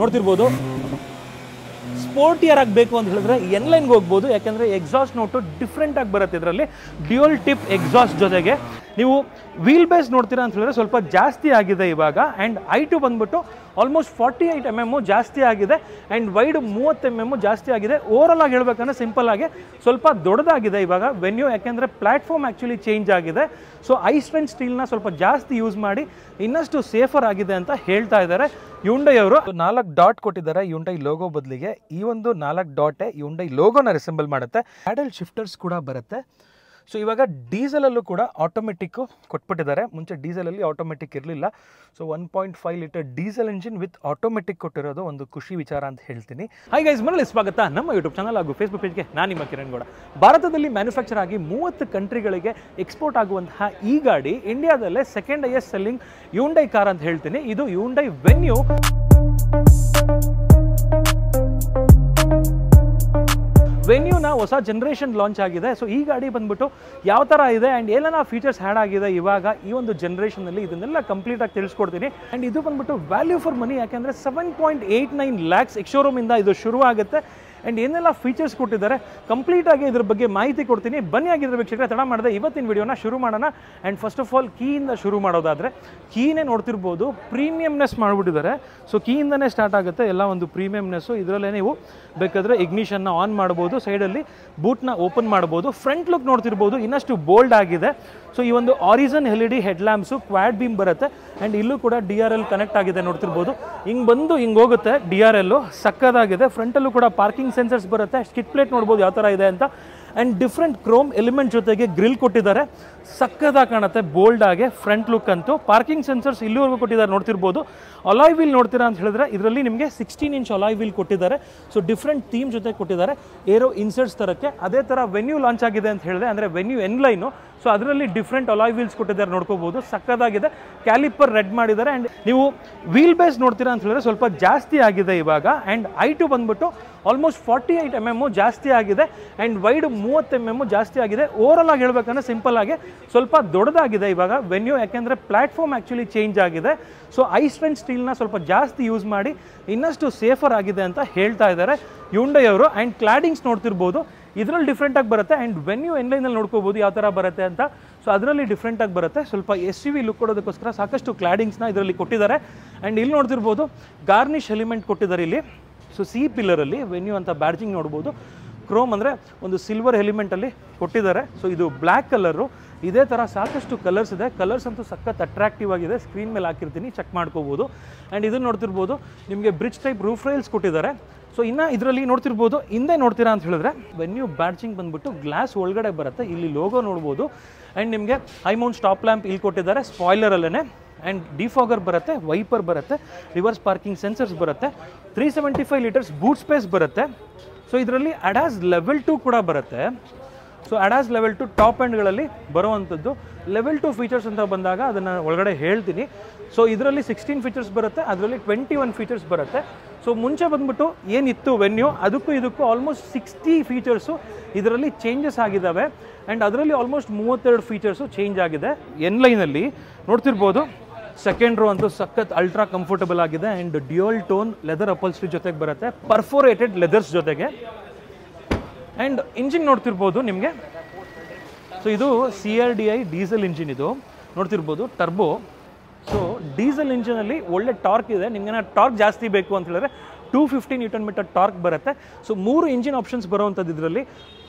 ನೋಡ್ತಿರ್ಬೋದು ಸ್ಪೋರ್ಟಿಯರ್ ಆಗಬೇಕು ಅಂತ ಹೇಳಿದ್ರೆ ಎನ್ಲೈನ್ಗೆ ಹೋಗ್ಬೋದು, ಯಾಕೆಂದರೆ ಎಕ್ಸಾಸ್ಟ್ ನೋಟು ಡಿಫ್ರೆಂಟ್ ಆಗಿ ಬರುತ್ತೆ. ಇದರಲ್ಲಿ ಡ್ಯುಯಲ್ ಟಿಪ್ ಎಕ್ಸಾಸ್ಟ್ ಜೊತೆಗೆ ನೀವು ವೀಲ್ ಬೇಸ್ ನೋಡ್ತೀರಾ ಅಂತ ಹೇಳಿದ್ರೆ ಸ್ವಲ್ಪ ಜಾಸ್ತಿ ಆಗಿದೆ ಇವಾಗ. ಆ್ಯಂಡ್ ಐಟು ಬಂದ್ಬಿಟ್ಟು ಆಲ್ಮೋಸ್ಟ್ 48 mm ಜಾಸ್ತಿ ಆಗಿದೆ ಆ್ಯಂಡ್ ವೈಡ್ 30 mm ಜಾಸ್ತಿ ಆಗಿದೆ. ಓವರಾಲ್ ಆಗಿ ಹೇಳ್ಬೇಕಂದ್ರೆ ಸಿಂಪಲ್ ಆಗಿ ಸ್ವಲ್ಪ ದೊಡ್ಡದಾಗಿದೆ ಇವಾಗ ವೆನ್ಯೂ, ಯಾಕೆಂದರೆ ಪ್ಲ್ಯಾಟ್ಫಾರ್ಮ್ ಆ್ಯಕ್ಚುಲಿ ಚೇಂಜ್ ಆಗಿದೆ. ಸೊ ಐ ಸ್ಟ್ರೆಂತ್ ಸ್ಟೀಲ್ನ ಸ್ವಲ್ಪ ಜಾಸ್ತಿ ಯೂಸ್ ಮಾಡಿ ಇನ್ನಷ್ಟು ಸೇಫರ್ ಆಗಿದೆ ಅಂತ ಹೇಳ್ತಾ ಇದ್ದಾರೆ ಹ್ಯುಂಡೈ ಅವರು. 4 ಡಾಟ್ ಕೊಟ್ಟಿದ್ದಾರೆ ಹ್ಯುಂಡೈ ಲೋಗೋ ಬದಲಿಗೆ. ಈ ಒಂದು 4 ಡಾಟೇ ಹ್ಯುಂಡೈ ಲೋಗೋನ ರಿಸೆಂಬಲ್ ಮಾಡುತ್ತೆ. ಪ್ಯಾಡಲ್ ಶಿಫ್ಟರ್ಸ್ ಕೂಡ ಬರುತ್ತೆ. ಸೊ ಇವಾಗ ಡೀಸೆಲಲ್ಲೂ ಕೂಡ ಆಟೋಮೆಟಿಕ್ಕು ಕೊಟ್ಬಿಟ್ಟಿದ್ದಾರೆ. ಮುಂಚೆ ಡೀಸೆಲಲ್ಲಿ ಆಟೋಮೆಟಿಕ್ ಇರಲಿಲ್ಲ. So 1.5 litre diesel engine with automatic ಕೊಟ್ಟಿರೋದು ಒಂದು ಖುಷಿ ವಿಚಾರ ಅಂತ ಹೇಳ್ತೀನಿ. ಹೈ ಗೈಸ್, ಮರಳಿ ಸ್ವಾಗತ ನಮ್ಮ ಯೂಟ್ಯೂಬ್ ಚಾನಲ್ ಹಾಗೂ ಫೇಸ್ಬುಕ್ ಪೇಜ್ಗೆ. ನಾನು ನಿಮ್ಮ ಕಿರಣ್ ಗೌಡ. ಭಾರತದಲ್ಲಿ ಮ್ಯಾನುಫ್ಯಾಕ್ಚರ್ ಆಗಿ 30 ಕಂಟ್ರಿಗಳಿಗೆ ಎಕ್ಸ್ಪೋರ್ಟ್ ಆಗುವಂತಹ ಈ ಗಾಡಿ ಇಂಡಿಯಾದಲ್ಲೇ second highest selling Hyundai car ಅಂತ ಹೇಳ್ತೀನಿ. ಇದು ಹ್ಯುಂಡೈ ವೆನ್ಯೂ. ವೆನ್ಯೂನ ಹೊಸ ಜನರೇಷನ್ ಲಾಂಚ್ ಆಗಿದೆ. ಸೊ ಈ ಗಾಡಿ ಬಂದ್ಬಿಟ್ಟು ಯಾವ ಥರ ಇದೆ ಆ್ಯಂಡ್ ಏನೆಲ್ಲ ಫೀಚರ್ಸ್ ಆ್ಯಡ್ ಆಗಿದೆ ಇವಾಗ ಈ ಒಂದು ಜನರೇಷನಲ್ಲಿ, ಇದನ್ನೆಲ್ಲ ಕಂಪ್ಲೀಟಾಗಿ ತಿಳಿಸ್ಕೊಡ್ತೀನಿ. ಆ್ಯಂಡ್ ಇದು ಬಂದ್ಬಿಟ್ಟು ವ್ಯಾಲ್ಯೂ ಫಾರ್ ಮನಿ, ಯಾಕೆಂದರೆ 7.89 lakhs ಎಕ್ಸ್ಶೋರೂಮಿಂದ ಇದು ಶುರು ಆಗುತ್ತೆ. ಆ್ಯಂಡ್ ಏನೆಲ್ಲ ಫೀಚರ್ಸ್ ಕೊಟ್ಟಿದ್ದಾರೆ ಕಂಪ್ಲೀಟಾಗಿ ಇದ್ರ ಬಗ್ಗೆ ಮಾಹಿತಿ ಕೊಡ್ತೀನಿ. ಬನ್ನಿ ಆಗಿದ್ರೆ ವೀಕ್ಷಕರೇ, ತಡ ಮಾಡಿದೆ ಇವತ್ತಿನ ವಿಡಿಯೋನ ಶುರು ಮಾಡೋಣ. ಆ್ಯಂಡ್ ಫಸ್ಟ್ ಆಫ್ ಆಲ್ ಕೀಯಿಂದ ಶುರು ಮಾಡೋದಾದರೆ, ಕೀನೇ ನೋಡ್ತಿರ್ಬೋದು ಪ್ರೀಮಿಯಮ್ನೆಸ್ ಮಾಡಿಬಿಟ್ಟಿದ್ದಾರೆ. ಸೊ ಕೀಯಿಂದನೇ ಸ್ಟಾರ್ಟ್ ಆಗುತ್ತೆ ಎಲ್ಲ ಒಂದು ಪ್ರೀಮಿಯಮ್ನೆಸ್ಸು. ಇದರಲ್ಲೇ ನೀವು ಬೇಕಾದರೆ ಇಗ್ನಿಷನ್ನ ಆನ್ ಮಾಡ್ಬೋದು, ಸೈಡಲ್ಲಿ ಬೂಟ್ನ ಓಪನ್ ಮಾಡ್ಬೋದು. ಫ್ರಂಟ್ ಲುಕ್ ನೋಡ್ತಿರ್ಬೋದು ಇನ್ನಷ್ಟು ಬೋಲ್ಡ್ ಆಗಿದೆ. ಸೊ ಈ ಒಂದು ಆರಿಸನ್ LED head lamps Quad beam ಬರುತ್ತೆ. ಆ್ಯಂಡ್ ಇಲ್ಲೂ ಕೂಡ DRL ಕನೆಕ್ಟ್ ಆಗಿದೆ ನೋಡ್ತಿರ್ಬೋದು. ಹಿಂಗೆ ಬಂದು ಹಿಂಗೆ ಹೋಗುತ್ತೆ DRL, ಸಕ್ಕದಾಗಿದೆ. ಫ್ರಂಟಲ್ಲೂ ಕೂಡ ಪಾರ್ಕಿಂಗ್ ಸೆನ್ಸರ್ಸ್ ಬರುತ್ತೆ. ಸ್ಕಿಟ್ ಪ್ಲೇಟ್ ನೋಡ್ಬೋದು ಯಾವ ಥರ ಇದೆ ಅಂತ. ಆ್ಯಂಡ್ ಡಿಫ್ರೆಂಟ್ ಕ್ರೋಮ್ ಎಲಿಮೆಂಟ್ ಜೊತೆಗೆ ಗ್ರಿಲ್ ಕೊಟ್ಟಿದ್ದಾರೆ, ಸಕ್ಕದಾಗಿ ಕಾಣುತ್ತೆ ಬೋಲ್ಡ್ ಆಗಿ ಫ್ರಂಟ್ ಲುಕ್ ಅಂತೂ. ಪಾರ್ಕಿಂಗ್ ಸೆನ್ಸರ್ಸ್ ಇಲ್ಲಿವರೆಗೂ ಕೊಟ್ಟಿದ್ದಾರೆ ನೋಡ್ತಿರ್ಬೋದು. ಅಲಾಯ್ ವೀಲ್ ನೋಡ್ತೀರಾ ಅಂತ ಹೇಳಿದ್ರೆ ಇದರಲ್ಲಿ ನಿಮಗೆ 16 ಇಂಚ್ ಅಲಾಯ್ ವೀಲ್ ಕೊಟ್ಟಿದ್ದಾರೆ. ಸೊ ಡಿಫ್ರೆಂಟ್ ಥೀಮ್ ಜೊತೆ ಕೊಟ್ಟಿದ್ದಾರೆ ಏರೋ ಇನ್ಸರ್ಟ್ಸ್ ತರಕ್ಕೆ. ಅದೇ ಥರ ವೆನ್ಯೂ ಲಾಂಚ್ ಆಗಿದೆ ಅಂತ ಹೇಳಿದೆ, ಅಂದರೆ ವೆನ್ಯೂ ಎನ್ಲೈನು. ಸೊ ಅದರಲ್ಲಿ ಡಿಫ್ರೆಂಟ್ ಅಲಾಯ್ ವೀಲ್ಸ್ ಕೊಟ್ಟಿದ್ದಾರೆ ನೋಡ್ಕೋಬೋದು, ಸಕ್ಕದಾಗಿದೆ. ಕ್ಯಾಲಿಪರ್ ರೆಡ್ ಮಾಡಿದ್ದಾರೆ. ಆ್ಯಂಡ್ ನೀವು ವೀಲ್ ಬೇಸ್ ನೋಡ್ತೀರಾ ಅಂತ ಹೇಳಿದ್ರೆ ಸ್ವಲ್ಪ ಜಾಸ್ತಿ ಆಗಿದೆ ಇವಾಗ. ಆ್ಯಂಡ್ ಐಟು ಬಂದ್ಬಿಟ್ಟು ಆಲ್ಮೋಸ್ಟ್ 48 mm ಜಾಸ್ತಿ ಆಗಿದೆ ಆ್ಯಂಡ್ ವೈಡ್ 30 mm ಜಾಸ್ತಿ ಆಗಿದೆ. ಓವರಾಲ್ ಆಗಿ ಹೇಳ್ಬೇಕಂದ್ರೆ ಸಿಂಪಲ್ ಆಗಿ ಸ್ವಲ್ಪ ದೊಡ್ಡದಾಗಿದೆ ಇವಾಗ ವೆನ್ಯೂ, ಯಾಕೆಂದರೆ ಪ್ಲ್ಯಾಟ್ಫಾರ್ಮ್ ಆ್ಯಕ್ಚುಲಿ ಚೇಂಜ್ ಆಗಿದೆ. ಸೊ ಐ ಸ್ಟ್ರೆಂತ್ ಸ್ಟೀಲ್ನ ಸ್ವಲ್ಪ ಜಾಸ್ತಿ ಯೂಸ್ ಮಾಡಿ ಇನ್ನಷ್ಟು ಸೇಫರ್ ಆಗಿದೆ ಅಂತ ಹೇಳ್ತಾ ಇದ್ದಾರೆ ಹ್ಯುಂಡೈ ಅವರು. ಆ್ಯಂಡ್ ಕ್ಲಾಡಿಂಗ್ಸ್ ನೋಡ್ತಿರ್ಬೋದು ಇದರಲ್ಲಿ ಡಿಫ್ರೆಂಟಾಗಿ ಬರುತ್ತೆ. ಆ್ಯಂಡ್ ವೆನ್ಯೂ ಎನ್ಲೈನಲ್ಲಿ ನೋಡ್ಕೋಬೋದು ಯಾವ ಥರ ಬರುತ್ತೆ ಅಂತ. ಸೊ ಅದರಲ್ಲಿ ಡಿಫ್ರೆಂಟಾಗಿ ಬರುತ್ತೆ. ಸ್ವಲ್ಪ SUV ಲುಕ್ ಕೊಡೋದಕ್ಕೋಸ್ಕರ ಸಾಕಷ್ಟು ಕ್ಲಾಡಿಂಗ್ಸ್ನ ಇದರಲ್ಲಿ ಕೊಟ್ಟಿದ್ದಾರೆ. ಆ್ಯಂಡ್ ಇಲ್ಲಿ ನೋಡ್ತಿರ್ಬೋದು ಗಾರ್ನಿಷ್ ಎಲಿಮೆಂಟ್ ಕೊಟ್ಟಿದ್ದಾರೆ ಇಲ್ಲಿ. ಸೊ C ಪಿಲ್ಲರಲ್ಲಿ ವೆನ್ಯೂ ಅಂತ ಬ್ಯಾಡ್ಜಿಂಗ್ ನೋಡ್ಬೋದು. ಕ್ರೋಮ್ ಅಂದರೆ ಒಂದು ಸಿಲ್ವರ್ ಎಲಿಮೆಂಟಲ್ಲಿ ಕೊಟ್ಟಿದ್ದಾರೆ. ಸೊ ಇದು ಬ್ಲ್ಯಾಕ್ ಕಲರು. ಇದೇ ಥರ ಸಾಕಷ್ಟು ಕಲರ್ಸ್ ಇದೆ. ಕಲರ್ಸ್ ಅಂತೂ ಸಖತ್ ಅಟ್ರಾಕ್ಟಿವ್ ಆಗಿದೆ. ಸ್ಕ್ರೀನ್ ಮೇಲೆ ಹಾಕಿರ್ತೀನಿ, ಚೆಕ್ ಮಾಡ್ಕೋಬೋದು. ಆ್ಯಂಡ್ ಇದನ್ನು ನೋಡ್ತಿರ್ಬೋದು ನಿಮಗೆ ಬ್ರಿಡ್ಜ್ ಟೈಪ್ ರೂಫ್ ರೈಲ್ಸ್ ಕೊಟ್ಟಿದ್ದಾರೆ. ಸೊ ಇನ್ನು ಇದರಲ್ಲಿ ನೋಡ್ತಿರ್ಬೋದು ಹಿಂದೆ ನೋಡ್ತೀರಾ ಅಂತ ಹೇಳಿದ್ರೆ ವೆನ್ಯೂ ಬ್ಯಾಡ್ಜಿಂಗ್ ಬಂದ್ಬಿಟ್ಟು ಗ್ಲಾಸ್ ಒಳಗಡೆ ಬರುತ್ತೆ. ಇಲ್ಲಿ ಲೋಗೋ ನೋಡ್ಬೋದು. ಆ್ಯಂಡ್ ನಿಮಗೆ ಹೈ ಮೌಂಟ್ ಸ್ಟಾಪ್ ಲ್ಯಾಂಪ್ ಇಲ್ಲಿ ಕೊಟ್ಟಿದ್ದಾರೆ ಸ್ಪಾಯ್ಲರಲ್ಲೇ. ಆ್ಯಂಡ್ ಡಿಫಾಗರ್ ಬರುತ್ತೆ, ವೈಪರ್ ಬರುತ್ತೆ, ರಿವರ್ಸ್ ಪಾರ್ಕಿಂಗ್ ಸೆನ್ಸರ್ಸ್ ಬರುತ್ತೆ, 375 ಲೀಟರ್ಸ್ ಬೂಟ್ ಸ್ಪೇಸ್ ಬರುತ್ತೆ. ಸೊ ಇದರಲ್ಲಿ ಅಡಾಸ್ ಲೆವೆಲ್ 2 ಕೂಡ ಬರುತ್ತೆ. ಸೊ ಅಡಾಸ್ ಲೆವೆಲ್ 2 ಟಾಪ್ ಎಂಡ್ಗಳಲ್ಲಿ ಬರುವಂಥದ್ದು. ಲೆವೆಲ್ 2 ಫೀಚರ್ಸ್ ಅಂತ ಬಂದಾಗ ಅದನ್ನು ಒಳಗಡೆ ಹೇಳ್ತೀನಿ. ಸೊ ಇದರಲ್ಲಿ 16 ಫೀಚರ್ಸ್ ಬರುತ್ತೆ, ಅದರಲ್ಲಿ 21 ಫೀಚರ್ಸ್ ಬರುತ್ತೆ. ಸೊ ಮುಂಚೆ ಬಂದ್ಬಿಟ್ಟು ಏನಿತ್ತು ವೆನ್ಯೂ ಅದಕ್ಕೂ ಇದಕ್ಕೂ ಆಲ್ಮೋಸ್ಟ್ 60 ಫೀಚರ್ಸು ಇದರಲ್ಲಿ ಚೇಂಜಸ್ ಆಗಿದ್ದಾವೆ. ಆ್ಯಂಡ್ ಅದರಲ್ಲಿ ಆಲ್ಮೋಸ್ಟ್ 32 ಫೀಚರ್ಸು ಚೇಂಜ್ ಆಗಿದೆ. ಎನ್ಲೈನಲ್ಲಿ ನೋಡ್ತಿರ್ಬೋದು ಸೆಕೆಂಡ್ ರೋ ಅಂತೂ ಸಖತ್ ಅಲ್ಟ್ರಾ ಕಂಫರ್ಟಬಲ್ ಆಗಿದೆ. ಆ್ಯಂಡ್ ಡ್ಯುಯಲ್ ಟೋನ್ ಲೆದರ್ ಅಪಲ್ಸ್ಟ್ರಿ ಜೊತೆಗೆ ಬರುತ್ತೆ, ಪರ್ಫೋರೇಟೆಡ್ ಲೆದರ್ಸ್ ಜೊತೆಗೆ. ಆ್ಯಂಡ್ ಇಂಜಿನ್ ನೋಡ್ತಿರ್ಬೋದು ನಿಮಗೆ. ಸೊ ಇದು CRDI ಡೀಸೆಲ್ ಇಂಜಿನ್, ಇದು ನೋಡ್ತಿರ್ಬೋದು ಟರ್ಬೋ. ಸೊ ಡೀಸೆಲ್ ಇಂಜಿನಲ್ಲಿ ಒಳ್ಳೆ ಟಾರ್ಕ್ ಇದೆ. ನಿಮ್ಗೆ ಟಾರ್ಕ್ ಜಾಸ್ತಿ ಬೇಕು ಅಂತ ಹೇಳಿದ್ರೆ 250 Nm ಟಾರ್ಕ್ ಬರುತ್ತೆ. ಸೊ 3 ಇಂಜಿನ್ ಆಪ್ಷನ್ಸ್ ಬರೋವಂಥದ್ದು ಇದರಲ್ಲಿ.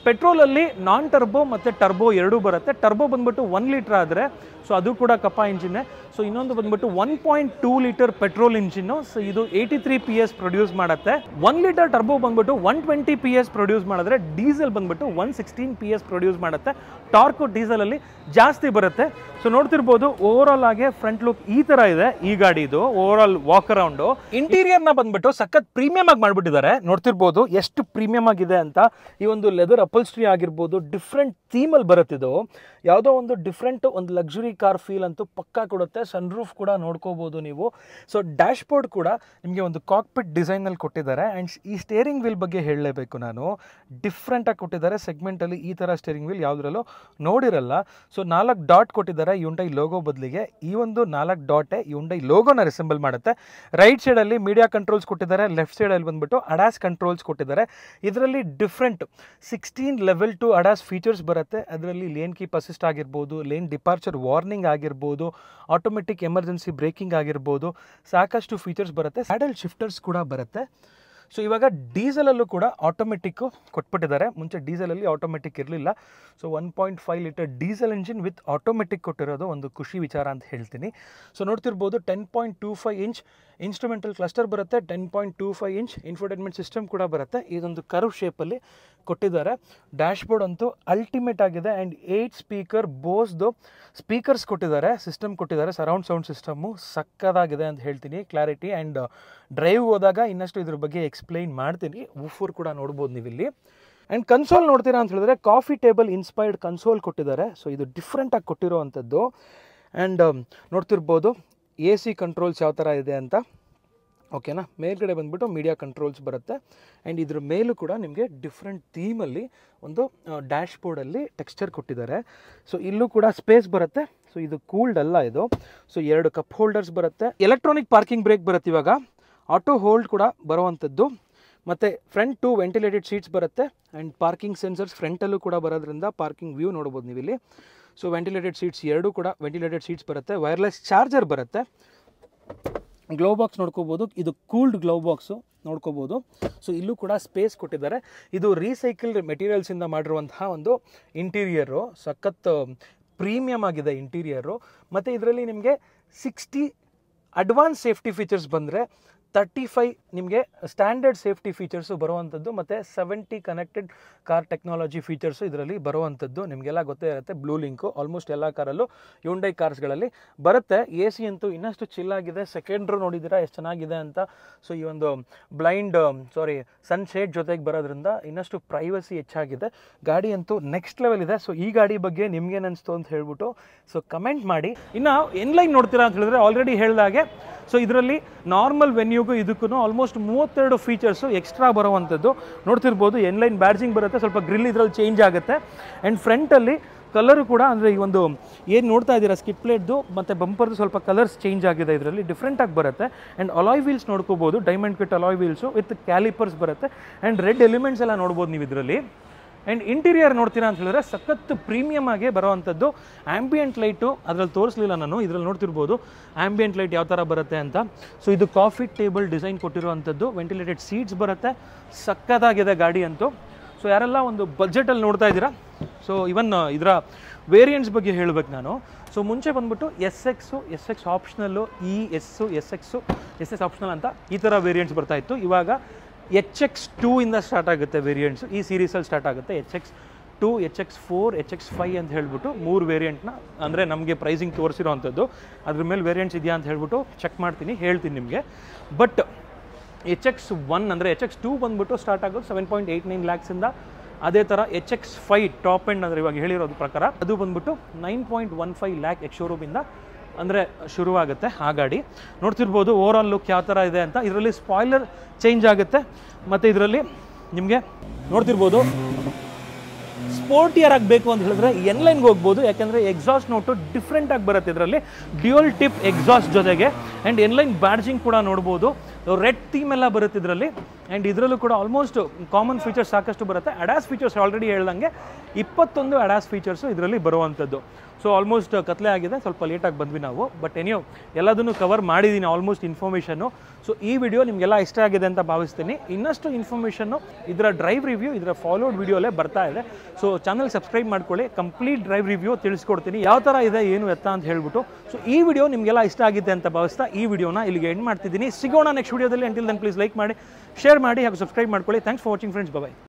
ಪೆಟ್ರೋಲಲ್ಲಿ ನಾನ್ ಟರ್ಬೋ ಮತ್ತು ಟರ್ಬೋ ಎರಡೂ ಬರುತ್ತೆ. ಟರ್ಬೋ ಬಂದ್ಬಿಟ್ಟು 1 ಲೀಟರ್ ಆದರೆ ಸೊ ಅದು ಕೂಡ ಕಪಾ ಇಂಜಿನ್ನೇ. ಸೊ ಇನ್ನೊಂದು ಬಂದ್ಬಿಟ್ಟು 1.2 ಲೀಟರ್ ಪೆಟ್ರೋಲ್ ಇಂಜಿನ್ನು. ಸೊ ಇದು 83 PS ಪ್ರೊಡ್ಯೂಸ್ ಮಾಡುತ್ತೆ. 1 ಲೀಟರ್ ಟರ್ಬೋ ಬಂದ್ಬಿಟ್ಟು 120 PS ಪ್ರೊಡ್ಯೂಸ್ ಮಾಡಿದ್ರೆ ಡೀಸೆಲ್ ಬಂದ್ಬಿಟ್ಟು 116 PS ಪ್ರೊಡ್ಯೂಸ್ ಮಾಡುತ್ತೆ. ಟಾರ್ಕು ಡೀಸೆಲಲ್ಲಿ ಜಾಸ್ತಿ ಬರುತ್ತೆ. ಸೊ ನೋಡ್ತಿರ್ಬೋದು ಓವರಾಲ್ ಆಗಿ ಫ್ರಂಟ್ ಲುಕ್ ಈ ಥರ ಇದೆ ಈ ಗಾಡಿದು. ಓವರಾಲ್ ವಾಕ್ ಅರೌಂಡು ಇಂಟೀರಿಯರ್ನ ಬಂದ್ಬಿಟ್ಟು ಸಖತ್ ಪ್ರೀಮಿಯಮ್ ಆಗಿ ಮಾಡಿಬಿಟ್ಟಿದ್ದಾರೆ. ನೋಡ್ತಿರ್ಬೋದು ಎಷ್ಟು ಪ್ರೀಮಿಯಮ್ ಆಗಿದೆ ಅಂತ. ಈ ಒಂದು ಲೆದರ್ ಅಪಲ್ಸ್ಟ್ರಿ ಆಗಿರ್ಬೋದು, ಡಿಫ್ರೆಂಟ್ ಥೀಮಲ್ಲಿ ಬರುತ್ತಿದ್ದು, ಯಾವುದೋ ಒಂದು ಡಿಫ್ರೆಂಟ್ ಒಂದು ಲಕ್ಸುರಿ ಕಾರ್ ಫೀಲ್ ಅಂತೂ ಪಕ್ಕಾ ಕೊಡುತ್ತೆ. ಸನ್ ರೂಫ್ ಕೂಡ ನೋಡ್ಕೋಬೋದು ನೀವು. ಸೊ ಡ್ಯಾಶ್ ಬೋರ್ಡ್ ಕೂಡ ನಿಮಗೆ ಒಂದು ಕಾಕ್ಪಿಟ್ ಡಿಸೈನಲ್ಲಿ ಕೊಟ್ಟಿದ್ದಾರೆ. ಆ್ಯಂಡ್ ಈ ಸ್ಟೇರಿಂಗ್ ವೀಲ್ ಬಗ್ಗೆ ಹೇಳಲೇಬೇಕು ನಾನು, ಡಿಫ್ರೆಂಟಾಗಿ ಕೊಟ್ಟಿದ್ದಾರೆ. ಸೆಗ್ಮೆಂಟಲ್ಲಿ ಈ ಥರ ಸ್ಟೇರಿಂಗ್ ವೀಲ್ ಯಾವುದ್ರಲ್ಲೂ ನೋಡಿರಲ್ಲ. ಸೊ 4 ಡಾಟ್ ಕೊಟ್ಟಿದ್ದಾರೆ ಯುಂಡೈ ಲೋಗೋ ಬದಲಿಗೆ. ಈ ಒಂದು 4 ಡಾಟೇ ಯುಂಡೈ ಲೋಗೋನ ರಿಸೆಂಬಲ್ ಮಾಡುತ್ತೆ. ರೈಟ್ ಸೈಡಲ್ಲಿ ಮೀಡಿಯಾ ಕಂಟ್ರೋಲ್ಸ್ ಕೊಟ್ಟಿದ್ದಾರೆ, ಲೆಫ್ಟ್ ಸೈಡಲ್ಲಿ ಬಂದುಬಿಟ್ಟು ಅಡಾಸ್ ಕಂಟ್ರೋಲ್ಸ್ ಕೊಟ್ಟಿದ್ದಾರೆ. ಇದರಲ್ಲಿ ಡಿಫ್ರೆಂಟ್ 16 ಲೆವೆಲ್ 2 ಅಡಾಸ್ ಫೀಚರ್ಸ್ ಬರುತ್ತೆ. ಅದರಲ್ಲಿ ಲೇನ್ ಕೀಪ್ ಅಸಿಸ್ಟ್ ಆಗಿರ್ಬೋದು, ಲೇನ್ ಡಿಪಾರ್ಚರ್ ವಾರ್ನಿಂಗ್ ಆಗಿರ್ಬೋದು, ಆಟೋಮೆಟಿಕ್ ಎಮರ್ಜೆನ್ಸಿ ಬ್ರೇಕಿಂಗ್ ಆಗಿರ್ಬೋದು, ಸಾಕಷ್ಟು ಫೀಚರ್ಸ್ ಬರುತ್ತೆ. ಸ್ಯಾಡಲ್ ಶಿಫ್ಟರ್ಸ್ ಕೂಡ ಬರುತ್ತೆ. ಸೊ ಇವಾಗ ಡೀಸೆಲಲ್ಲೂ ಕೂಡ ಆಟೋಮೆಟಿಕ್ಕು ಕೊಟ್ಬಿಟ್ಟಿದ್ದಾರೆ. ಮುಂಚೆ ಡೀಸೆಲಲ್ಲಿ ಆಟೋಮೆಟಿಕ್ ಇರಲಿಲ್ಲ. So 1.5 litre diesel engine with automatic ಕೊಟ್ಟಿರೋದು ಒಂದು ಖುಷಿ ವಿಚಾರ ಅಂತ ಹೇಳ್ತೀನಿ. ಸೊ ನೋಡ್ತಿರ್ಬೋದು 10.25 ಇಂಚ್ ಇನ್ಸ್ಟ್ರೂಮೆಂಟಲ್ ಕ್ಲಸ್ಟರ್ ಬರುತ್ತೆ, 10.25 ಇಂಚ್ ಇನ್ಫೋಟೈನ್ಮೆಂಟ್ ಸಿಸ್ಟಮ್ ಕೂಡ ಬರುತ್ತೆ. ಇದೊಂದು ಕರ್ವ್ ಶೇಪಲ್ಲಿ ಕೊಟ್ಟಿದ್ದಾರೆ. ಡ್ಯಾಶ್ ಬೋರ್ಡ್ ಅಂತೂ ಅಲ್ಟಿಮೇಟ್ ಆಗಿದೆ. ಆ್ಯಂಡ್ 8 ಸ್ಪೀಕರ್ ಬೋಸ್ದು ಸ್ಪೀಕರ್ಸ್ ಕೊಟ್ಟಿದ್ದಾರೆ, ಸಿಸ್ಟಮ್ ಕೊಟ್ಟಿದ್ದಾರೆ. ಸರೌಂಡ್ ಸೌಂಡ್ ಸಿಸ್ಟಮ್ಮು ಸಕ್ಕದಾಗಿದೆ ಅಂತ ಹೇಳ್ತೀನಿ. ಕ್ಲಾರಿಟಿ ಆ್ಯಂಡ್ ಡ್ರೈವ್ ಹೋದಾಗ ಇನ್ನಷ್ಟು ಇದ್ರ ಬಗ್ಗೆ ಎಕ್ಸ್ಪ್ಲೈನ್ ಮಾಡ್ತೀನಿ. ವೂಫರ್ ಕೂಡ ನೋಡ್ಬೋದು ನೀವು ಇಲ್ಲಿ. ಆ್ಯಂಡ್ ಕನ್ಸೋಲ್ ನೋಡ್ತೀರಾ ಅಂತ ಹೇಳಿದ್ರೆ ಕಾಫಿ ಟೇಬಲ್ ಇನ್ಸ್ಪೈರ್ಡ್ ಕನ್ಸೋಲ್ ಕೊಟ್ಟಿದ್ದಾರೆ. ಸೊ ಇದು ಡಿಫ್ರೆಂಟಾಗಿ ಕೊಟ್ಟಿರೋ ಅಂಥದ್ದು. ಆ್ಯಂಡ್ ನೋಡ್ತಿರ್ಬೋದು AC ಕಂಟ್ರೋಲ್ಸ್ ಯಾವ ಥರ ಇದೆ ಅಂತ. ಓಕೆನಾ, ಮೇಲ್ಗಡೆ ಬಂದುಬಿಟ್ಟು ಮೀಡಿಯಾ ಕಂಟ್ರೋಲ್ಸ್ ಬರುತ್ತೆ. ಆ್ಯಂಡ್ ಇದ್ರ ಮೇಲೂ ಕೂಡ ನಿಮಗೆ ಡಿಫ್ರೆಂಟ್ ಥೀಮಲ್ಲಿ ಒಂದು ಡ್ಯಾಶ್ ಬೋರ್ಡಲ್ಲಿ ಟೆಕ್ಸ್ಚರ್ ಕೊಟ್ಟಿದ್ದಾರೆ. ಸೊ ಇಲ್ಲೂ ಕೂಡ ಸ್ಪೇಸ್ ಬರುತ್ತೆ. ಸೊ ಇದು ಕೂಲ್ಡ್ ಅಲ್ಲ ಇದು. ಸೊ 2 ಕಪ್ ಹೋಲ್ಡರ್ಸ್ ಬರುತ್ತೆ. ಎಲೆಕ್ಟ್ರಾನಿಕ್ ಪಾರ್ಕಿಂಗ್ ಬ್ರೇಕ್ ಬರುತ್ತೆ ಇವಾಗ. ಆಟೋ ಹೋಲ್ಡ್ ಕೂಡ ಬರುವಂಥದ್ದು. ಮತ್ತು ಫ್ರಂಟ್ 2 ವೆಂಟಿಲೇಟೆಡ್ ಸೀಟ್ಸ್ ಬರುತ್ತೆ. ಆ್ಯಂಡ್ ಪಾರ್ಕಿಂಗ್ ಸೆನ್ಸರ್ಸ್ ಫ್ರಂಟಲ್ಲೂ ಕೂಡ ಬರೋದ್ರಿಂದ ಪಾರ್ಕಿಂಗ್ ವ್ಯೂ ನೋಡ್ಬೋದು ನೀವು ಇಲ್ಲಿ. ಸೊ ವೆಂಟಿಲೇಟೆಡ್ ಸೀಟ್ಸ್ 2 ಕೂಡ ವೆಂಟಿಲೇಟೆಡ್ ಸೀಟ್ಸ್ ಬರುತ್ತೆ. ವೈರ್ಲೆಸ್ ಚಾರ್ಜರ್ ಬರುತ್ತೆ. ಗ್ಲೋ ಬಾಕ್ಸ್ ನೋಡ್ಕೋಬೋದು. ಇದು ಕೂಲ್ಡ್ ಗ್ಲೋ ಬಾಕ್ಸು ನೋಡ್ಕೋಬೋದು. ಸೊ ಇಲ್ಲೂ ಕೂಡ ಸ್ಪೇಸ್ ಕೊಟ್ಟಿದ್ದಾರೆ. ಇದು ರೀಸೈಕಲ್ಡ್ ಮೆಟೀರಿಯಲ್ಸಿಂದ ಮಾಡಿರುವಂತಹ ಒಂದು ಇಂಟೀರಿಯರು. ಸಖತ್ ಪ್ರೀಮಿಯಮ್ ಆಗಿದೆ ಇಂಟೀರಿಯರು. ಮತ್ತು ಇದರಲ್ಲಿ ನಿಮಗೆ 60 ಅಡ್ವಾನ್ಸ್ ಸೇಫ್ಟಿ ಫೀಚರ್ಸ್ ಬಂದರೆ 35 ನಿಮಗೆ ಸ್ಟ್ಯಾಂಡರ್ಡ್ ಸೇಫ್ಟಿ ಫೀಚರ್ಸು ಬರುವಂಥದ್ದು. ಮತ್ತು 70 ಕನೆಕ್ಟೆಡ್ ಕಾರ್ ಟೆಕ್ನಾಲಜಿ ಫೀಚರ್ಸು ಇದರಲ್ಲಿ ಬರುವಂಥದ್ದು. ನಿಮಗೆಲ್ಲ ಗೊತ್ತೇ ಇರುತ್ತೆ. ಬ್ಲೂ ಲಿಂಕು ಆಲ್ಮೋಸ್ಟ್ ಎಲ್ಲ ಕಾರಲ್ಲೂ ಯುಂಡೈ ಕಾರ್ಸ್ಗಳಲ್ಲಿ ಬರುತ್ತೆ. AC ಅಂತೂ ಇನ್ನಷ್ಟು ಚಿಲ್ಲಾಗಿದೆ. ಸೆಕೆಂಡ್ ರೋ ನೋಡಿದ್ದೀರಾ ಎಷ್ಟು ಚೆನ್ನಾಗಿದೆ ಅಂತ. ಸೊ ಈ ಒಂದು ಸನ್ ಶೇಡ್ ಜೊತೆಗೆ ಬರೋದ್ರಿಂದ ಇನ್ನಷ್ಟು ಪ್ರೈವಸಿ ಹೆಚ್ಚಾಗಿದೆ. ಗಾಡಿ ಅಂತೂ ನೆಕ್ಸ್ಟ್ ಲೆವೆಲ್ ಇದೆ. ಸೊ ಈ ಗಾಡಿ ಬಗ್ಗೆ ನಿಮ್ಗೇನು ಅನಿಸ್ತು ಅಂತ ಹೇಳ್ಬಿಟ್ಟು ಸೊ ಕಮೆಂಟ್ ಮಾಡಿ. ಇನ್ನು ಎನ್ಲೈನ್ ನೋಡ್ತೀರಾ ಅಂತ ಹೇಳಿದ್ರೆ ಆಲ್ರೆಡಿ ಹೇಳಿದಾಗೆ ಸೊ ಇದರಲ್ಲಿ ನಾರ್ಮಲ್ ವೆನ್ಯೂಗೂ ಇದಕ್ಕೂ ಆಲ್ಮೋಸ್ಟ್ 32 ಫೀಚರ್ಸು ಎಕ್ಸ್ಟ್ರಾ ಬರುವಂಥದ್ದು. ನೋಡ್ತಿರ್ಬೋದು ಎನ್ಲೈನ್ ಬ್ಯಾಡ್ಜಿಂಗ್ ಬರುತ್ತೆ. ಸ್ವಲ್ಪ ಗ್ರಿಲ್ ಇದರಲ್ಲಿ ಚೇಂಜ್ ಆಗುತ್ತೆ. ಆ್ಯಂಡ್ ಫ್ರಂಟಲ್ಲಿ ಕಲರು ಕೂಡ ಅಂದರೆ ಈ ಒಂದು ಏನು ನೋಡ್ತಾ ಇದ್ದೀರಾ ಸ್ಕಿಪ್ ಪ್ಲೇಟ್ದು ಮತ್ತು ಬಂಪರ್ದು ಸ್ವಲ್ಪ ಕಲರ್ಸ್ ಚೇಂಜ್ ಆಗಿದೆ. ಇದರಲ್ಲಿ ಡಿಫ್ರೆಂಟಾಗಿ ಬರುತ್ತೆ. ಆ್ಯಂಡ್ ಅಲಾಯ್ ವೀಲ್ಸ್ ನೋಡ್ಕೋಬೋದು. Diamond kit alloy wheels with callipers ಬರುತ್ತೆ. ಆ್ಯಂಡ್ ರೆಡ್ ಎಲಿಮೆಂಟ್ಸ್ ಎಲ್ಲ ನೋಡ್ಬೋದು ನೀವು ಇದರಲ್ಲಿ. ಆ್ಯಂಡ್ ಇಂಟೀರಿಯರ್ ನೋಡ್ತೀರಾ ಅಂತ ಹೇಳಿದ್ರೆ ಸಖತ್ ಪ್ರೀಮಿಯಮ್ ಆಗಿ ಬರೋವಂಥದ್ದು. ಆ್ಯಂಬಿಯೆಂಟ್ ಲೈಟು ಅದರಲ್ಲಿ ತೋರಿಸಲಿಲ್ಲ ನಾನು. ಇದರಲ್ಲಿ ನೋಡ್ತಿರ್ಬೋದು ಆ್ಯಂಬಿಯೆಂಟ್ ಲೈಟ್ ಯಾವ ಥರ ಬರುತ್ತೆ ಅಂತ. ಸೊ ಇದು ಕಾಫಿ ಟೇಬಲ್ ಡಿಸೈನ್ ಕೊಟ್ಟಿರುವಂಥದ್ದು. ವೆಂಟಿಲೇಟೆಡ್ ಸೀಟ್ಸ್ ಬರುತ್ತೆ. ಸಖತ್ತಾಗಿದೆ ಗಾಡಿ ಅಂತೂ. ಸೊ ಯಾರೆಲ್ಲ ಒಂದು ಬಜೆಟಲ್ಲಿ ನೋಡ್ತಾ ಇದ್ದೀರಾ, ಸೊ ಇವನ್ ಇದರ ವೇರಿಯಂಟ್ಸ್ ಬಗ್ಗೆ ಹೇಳಬೇಕು ನಾನು. ಸೊ ಮುಂಚೆ ಬಂದ್ಬಿಟ್ಟು SX ಆಪ್ಷನಲ್ಲು, SS ಆಪ್ಷನಲ್ ಅಂತ ಈ ಥರ ವೇರಿಯಂಟ್ಸ್ ಬರ್ತಾಯಿತ್ತು. ಇವಾಗ HX2 ಇಂದ ಸ್ಟಾರ್ಟ್ ಆಗುತ್ತೆ ವೇರಿಯಂಟ್ಸು. ಈ ಸೀರೀಸಲ್ಲಿ ಸ್ಟಾರ್ಟ್ ಆಗುತ್ತೆ. HX2, HX4, HX5 ಅಂತ ಹೇಳ್ಬಿಟ್ಟು 3 ವೇರಿಯಂಟ್ನ ಅಂದರೆ ನಮಗೆ ಪ್ರೈಸಿಂಗ್ ತೋರಿಸಿರೋ ಅಂಥದ್ದು. ಅದ್ರ ಮೇಲೆ ವೇರಿಯಂಟ್ಸ್ ಇದೆಯಾ ಅಂತ ಹೇಳ್ಬಿಟ್ಟು ಚೆಕ್ ಮಾಡ್ತೀನಿ, ಹೇಳ್ತೀನಿ ನಿಮಗೆ. ಬಟ್ HX1 ಅಂದರೆ HX2 ಬಂದ್ಬಿಟ್ಟು ಸ್ಟಾರ್ಟ್ ಆಗೋದು 7.89 ಲ್ಯಾಕ್ಸಿಂದ. ಅದೇ ಥರ HX5 ಟಾಪ್ ಎಂಡ್ ಅಂದರೆ ಇವಾಗ ಹೇಳಿರೋದು ಪ್ರಕಾರ ಅದು ಬಂದ್ಬಿಟ್ಟು 9.15 ಲ್ಯಾಕ್ ಎಕ್ಸ್ ಶೋರೂಮಿಂದ ಅಂದರೆ ಶುರುವಾಗುತ್ತೆ ಆ ಗಾಡಿ. ನೋಡ್ತಿರ್ಬೋದು ಓವರಾಲ್ ಲುಕ್ ಯಾವ ಥರ ಇದೆ ಅಂತ. ಇದರಲ್ಲಿ ಸ್ಪಾಯ್ಲರ್ ಚೇಂಜ್ ಆಗುತ್ತೆ. ಮತ್ತು ಇದರಲ್ಲಿ ನಿಮಗೆ ನೋಡ್ತಿರ್ಬೋದು ಸ್ಪೋರ್ಟಿಯರ್ ಆಗಬೇಕು ಅಂತ ಹೇಳಿದ್ರೆ ಎನ್ಲೈನ್ಗೆ ಹೋಗ್ಬೋದು. ಯಾಕೆಂದರೆ ಎಕ್ಸಾಸ್ಟ್ ನೋಟು ಡಿಫ್ರೆಂಟಾಗಿ ಬರುತ್ತೆ. ಇದರಲ್ಲಿ ಡ್ಯೂಯಲ್ ಟಿಪ್ ಎಕ್ಸಾಸ್ಟ್ ಜೊತೆಗೆ ಆ್ಯಂಡ್ ಎನ್ಲೈನ್ ಬ್ಯಾಡ್ಜಿಂಗ್ ಕೂಡ ನೋಡ್ಬೋದು. ರೆಡ್ ಥೀಮ್ ಎಲ್ಲ ಬರುತ್ತೆ ಇದರಲ್ಲಿ. ಆ್ಯಂಡ್ ಇದರಲ್ಲೂ ಕೂಡ ಆಲ್ಮೋಸ್ಟ್ ಕಾಮನ್ ಫೀಚರ್ಸ್ ಸಾಕಷ್ಟು ಬರುತ್ತೆ. ಅಡಾಸ್ ಫೀಚರ್ಸ್ ಆಲ್ರೆಡಿ ಹೇಳ್ದಂಗೆ 21 ಅಡಾಸ್ ಫೀಚರ್ಸು ಇದರಲ್ಲಿ ಬರುವಂಥದ್ದು. ಸೊ ಆಲ್ಮೋಸ್ಟ್ ಕತ್ಲೆ ಆಗಿದೆ, ಸ್ವಲ್ಪ ಲೇಟಾಗಿ ಬಂದ್ವಿ ನಾವು. ಬಟ್ ಎನಿಯೋ ಎಲ್ಲದನ್ನು ಕವರ್ ಮಾಡಿದ್ದೀನಿ ಆಲ್ಮೋಸ್ಟ್ ಇನ್ಫಾರ್ಮೇಷನ್ನು. ಸೊ ಈ ವಿಡಿಯೋ ನಿಮಗೆಲ್ಲ ಇಷ್ಟ ಆಗಿದೆ ಅಂತ ಭಾವಿಸ್ತೀನಿ. ಇನ್ನಷ್ಟು ಇನ್ಫಾರ್ಮೇಷನ್ನು ಇದರ ಡ್ರೈವ್ ರಿವ್ಯೂ, ಇದರ ಫಾಲೋಡ್ ವಿಡಿಯೋಲೇ ಬರ್ತಾ ಇದೆ. ಸೊ ಚಾನಲ್ ಸಬ್ಸ್ಕ್ರೈಬ್ ಮಾಡ್ಕೊಳ್ಳಿ. ಕಂಪ್ಲೀಟ್ ಡ್ರೈವ್ ರಿವ್ಯೂ ತಿಳಿಸ್ಕೊಡ್ತೀನಿ ಯಾವ ಥರ ಇದೆ ಏನು ಎತ್ತ ಅಂತ ಹೇಳ್ಬಿಟ್ಟು. ಸೊ ಈ ವಿಡಿಯೋ ನಿಮಗೆಲ್ಲ ಇಷ್ಟ ಆಗಿದೆ ಅಂತ ಭಾವಿಸ್ತಾ ಈ ವಿಡಿಯೋನ ಇಲ್ಲಿಗೆ ಎಂಡ್ ಮಾಡ್ತಿದ್ದೀನಿ. ಸಿಗೋಣ ನೆಕ್ಸ್ಟ್ ವಿಡಿಯೋದಲ್ಲಿ. ಅಂಟಿಲ್ ದೆನ್ ಪ್ಲೀಸ್ ಲೈಕ್ ಮಾಡಿ, ಶೇರ್ ಮಾಡಿ ಹಾಗೂ ಸಬ್ಸ್ಕ್ರೈಬ್ ಮಾಡ್ಕೊಳ್ಳಿ. Thanks for watching friends. Bye.